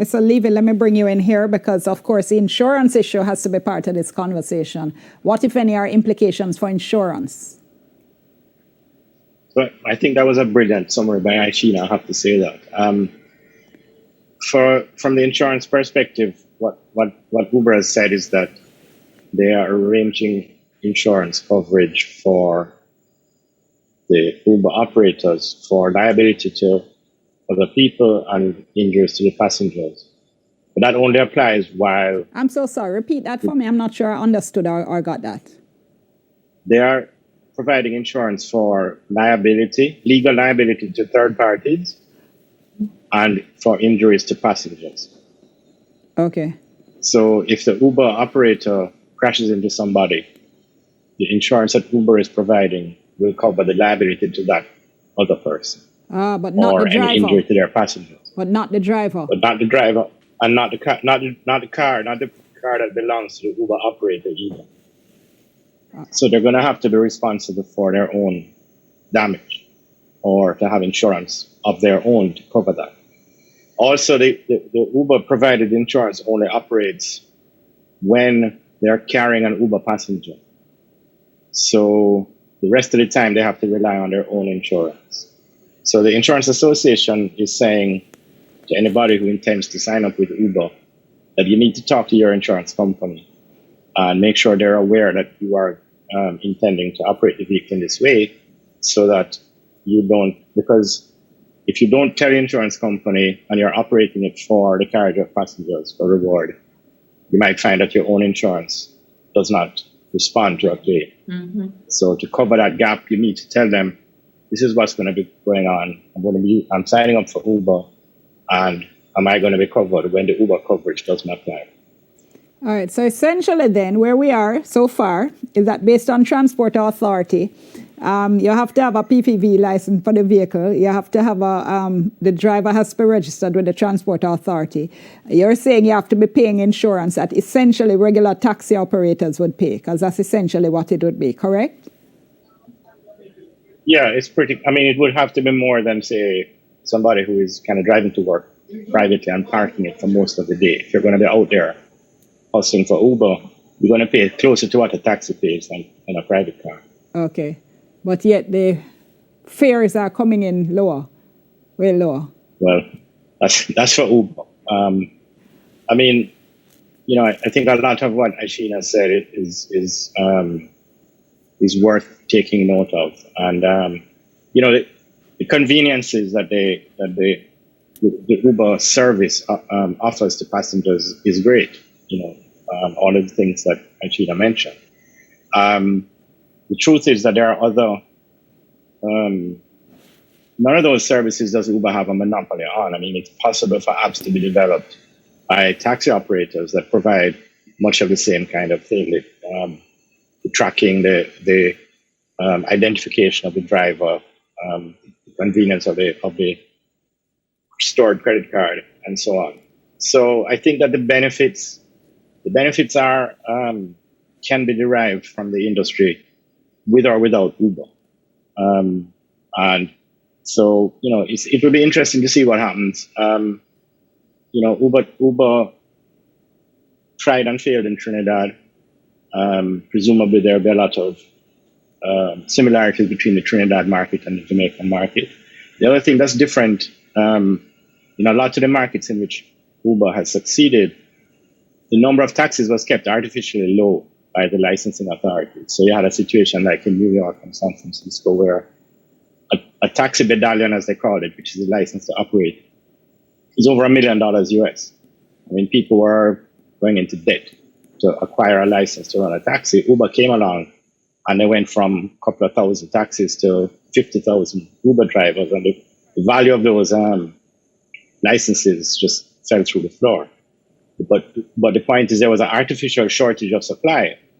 Mr. Levy, let me bring you in here because, of course, the insurance issue has to be part of this conversation. What, if any, are implications for insurance? So I think that was a brilliant summary by Aishina, I have to say that. From the insurance perspective, what Uber has said is that they are arranging insurance coverage for the Uber operators for liability to other people and injuries to the passengers. But that only applies while... I'm so sorry. Repeat that for me. I'm not sure I understood or got that. They are providing insurance for liability, legal liability to third parties, and for injuries to passengers. Okay. So if the Uber operator crashes into somebody, the insurance that Uber is providing will cover the liability to that other person. But not or the driver. Any injury to their passengers. But not the driver. But not the driver, and not the car that belongs to the Uber operator either. So they're going to have to be responsible for their own damage, or to have insurance of their own to cover that. Also, the Uber provided insurance only operates when they're carrying an Uber passenger. So the rest of the time they have to rely on their own insurance. So the Insurance Association is saying to anybody who intends to sign up with Uber that you need to talk to your insurance company and make sure they're aware that you are intending to operate the vehicle in this way, so that you don't, because if you don't tell the insurance company and you're operating it for the carriage of passengers for reward, you might find that your own insurance does not respond to a claim. Mm-hmm. So to cover that gap, you need to tell them, this is what's going to be going on. I'm signing up for Uber, and am I going to be covered when the Uber coverage doesn't apply? All right. So essentially then, where we are so far is that based on Transport Authority, you have to have a PPV license for the vehicle. You have to have the driver has to be registered with the Transport Authority. You're saying you have to be paying insurance that essentially regular taxi operators would pay, because that's essentially what it would be, correct? Yeah, it would have to be more than, say, somebody who is kind of driving to work privately and parking it for most of the day. If you're going to be out there hustling for Uber, you're going to pay closer to what a taxi pays than a private car. Okay. But yet the fares are coming in lower, way lower. Well, that's for Uber. I think a lot of what Aishina said is worth taking note of. And, the conveniences that the Uber service offers to passengers is great. All of the things that Aishina mentioned. The truth is that there are other, none of those services does Uber have a monopoly on. It's possible for apps to be developed by taxi operators that provide much of the same kind of thing, the tracking, the identification of the driver, the convenience of the stored credit card, and so on. So I think that the benefits are can be derived from the industry, with or without Uber. And so, it will be interesting to see what happens. Uber tried and failed in Trinidad. Presumably there will be a lot of similarities between the Trinidad market and the Jamaican market. The other thing that's different, in a lot of the markets in which Uber has succeeded, the number of taxis was kept artificially low by the licensing authorities. So you had a situation like in New York and San Francisco where a taxi medallion, as they call it, which is a license to operate, is over $1 million US. People were going into debt to acquire a license to run a taxi. Uber came along and they went from a couple of thousand taxis to 50,000 Uber drivers, and the value of those licenses just fell through the floor. But the point is there was an artificial shortage of supply